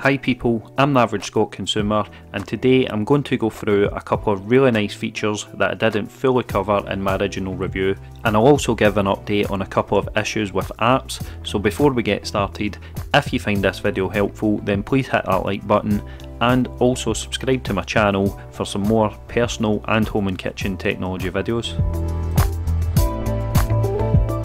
Hi people, I'm the Average Scot Consumer, and today I'm going to go through a couple of really nice features that I didn't fully cover in my original review, and I'll also give an update on a couple of issues with apps. So before we get started, if you find this video helpful, then please hit that like button and also subscribe to my channel for some more personal and home and kitchen technology videos.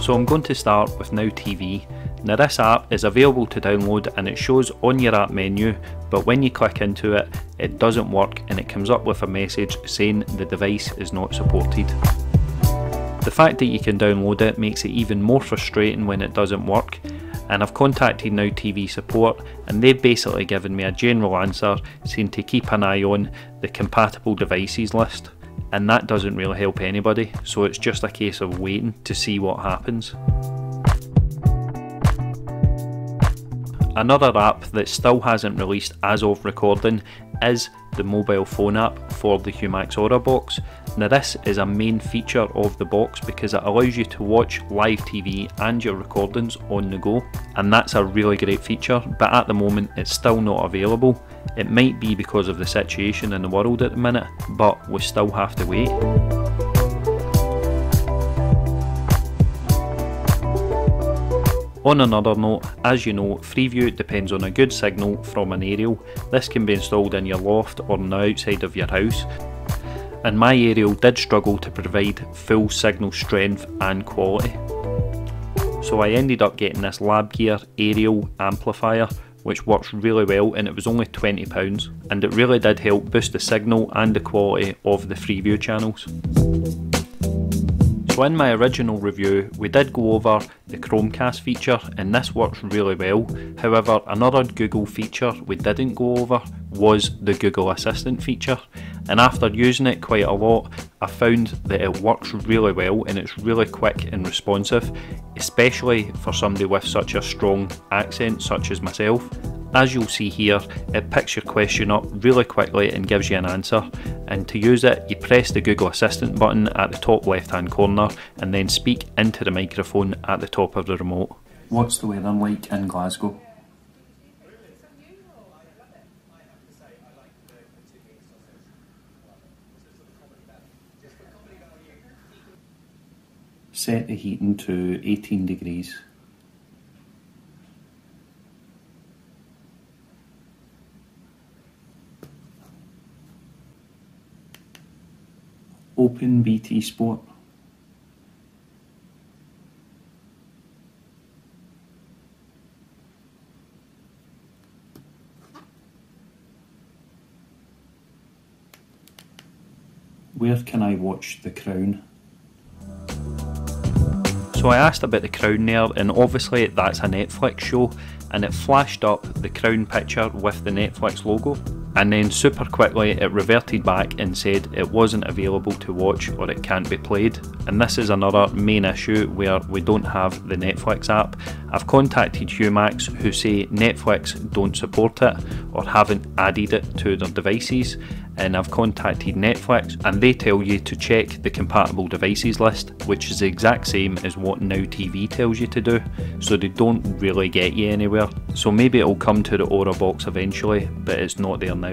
So I'm going to start with Now TV. Now this app is available to download and it shows on your app menu, but when you click into it, it doesn't work and it comes up with a message saying the device is not supported. The fact that you can download it makes it even more frustrating when it doesn't work, and I've contacted Now TV support and they've basically given me a general answer saying to keep an eye on the compatible devices list, and that doesn't really help anybody, so it's just a case of waiting to see what happens. Another app that still hasn't released as of recording is the mobile phone app for the Humax Aura box. Now this is a main feature of the box because it allows you to watch live TV and your recordings on the go, and that's a really great feature, but at the moment it's still not available. It might be because of the situation in the world at the minute, but we still have to wait. On another note, as you know, Freeview depends on a good signal from an aerial. This can be installed in your loft or on the outside of your house, and my aerial did struggle to provide full signal strength and quality. So I ended up getting this LabGear aerial amplifier, which works really well, and it was only £20, and it really did help boost the signal and the quality of the Freeview channels. So in my original review we did go over the Chromecast feature and this works really well. However, another Google feature we didn't go over was the Google Assistant feature, and after using it quite a lot I found that it works really well and it's really quick and responsive, especially for somebody with such a strong accent such as myself. As you'll see here, it picks your question up really quickly and gives you an answer, and to use it you press the Google Assistant button at the top left hand corner and then speak into the microphone at the top of the remote. What's the weather like in Glasgow? Set the heating to 18 degrees. Open BT Sport. Where can I watch The Crown? So I asked about The Crown there, and obviously that's a Netflix show, and it flashed up the Crown picture with the Netflix logo, and then super quickly it reverted back and said it wasn't available to watch or it can't be played. And this is another main issue where we don't have the Netflix app. I've contacted Humax who say Netflix don't support it or haven't added it to their devices, and I've contacted Netflix and they tell you to check the compatible devices list, which is the exact same as what Now TV tells you to do, so they don't really get you anywhere. So maybe it'll come to the Aura box eventually, but it's not there now.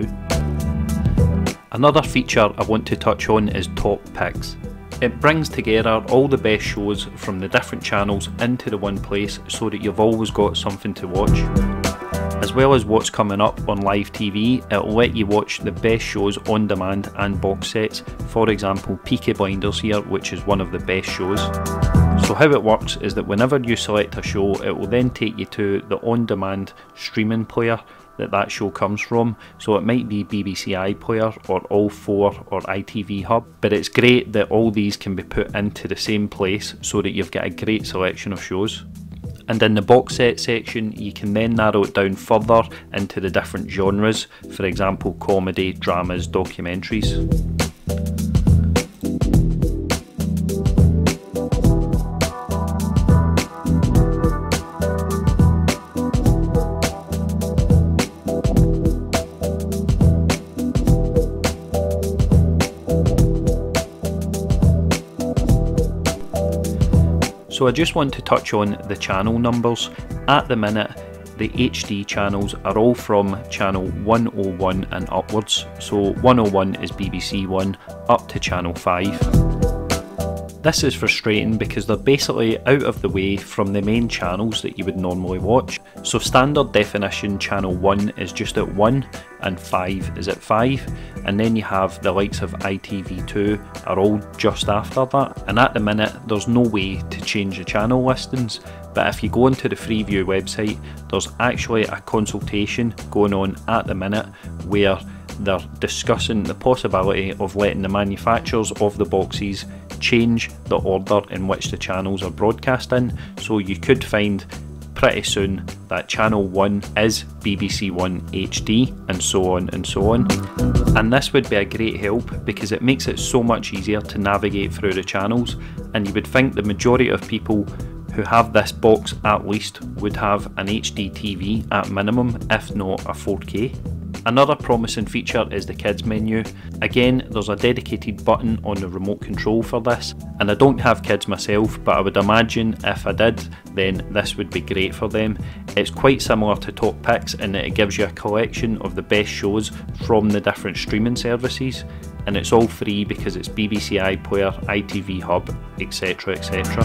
Another feature I want to touch on is Top Picks. It brings together all the best shows from the different channels into the one place so that you've always got something to watch. As well as what's coming up on live TV, it'll let you watch the best shows on demand and box sets. For example, Peaky Blinders here, which is one of the best shows. So how it works is that whenever you select a show, it will then take you to the on-demand streaming player that show comes from. So it might be BBC iPlayer or All4 or ITV Hub, but it's great that all these can be put into the same place so that you've got a great selection of shows. And in the box set section you can then narrow it down further into the different genres, for example comedy, dramas, documentaries. So I just want to touch on the channel numbers. At the minute the HD channels are all from channel 101 and upwards, so 101 is BBC One up to channel 5. This is frustrating because they're basically out of the way from the main channels that you would normally watch. So standard definition channel 1 is just at 1 and 5 is at 5, and then you have the likes of ITV2 are all just after that, and at the minute there's no way to change the channel listings. But if you go onto the Freeview website, there's actually a consultation going on at the minute where they're discussing the possibility of letting the manufacturers of the boxes change the order in which the channels are broadcast in. So you could find pretty soon that channel 1 is BBC One HD, and so on and so on. And this would be a great help because it makes it so much easier to navigate through the channels, and you would think the majority of people who have this box at least would have an HD TV at minimum, if not a 4K. Another promising feature is the kids menu. Again, there's a dedicated button on the remote control for this, and I don't have kids myself, but I would imagine if I did, then this would be great for them. It's quite similar to Top Picks in that it gives you a collection of the best shows from the different streaming services, and it's all free because it's BBC iPlayer, ITV Hub, etc, etc.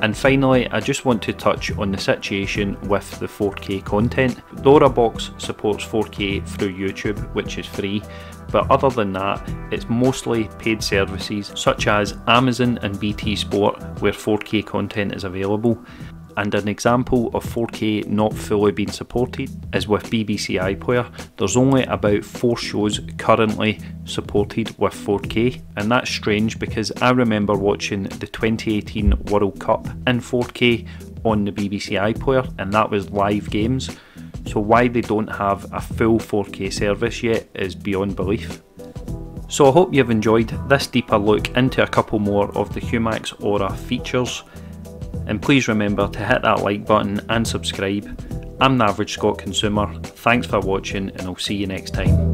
And finally, I just want to touch on the situation with the 4K content. Dora Box supports 4K through YouTube, which is free, but other than that, it's mostly paid services such as Amazon and BT Sport where 4K content is available. And an example of 4K not fully being supported is with BBC iPlayer. There's only about 4 shows currently supported with 4K, and that's strange because I remember watching the 2018 World Cup in 4K on the BBC iPlayer, and that was live games. So why they don't have a full 4K service yet is beyond belief. So I hope you've enjoyed this deeper look into a couple more of the Humax Aura features. And please remember to hit that like button and subscribe. I'm the Average Scot Consumer, thanks for watching and I'll see you next time.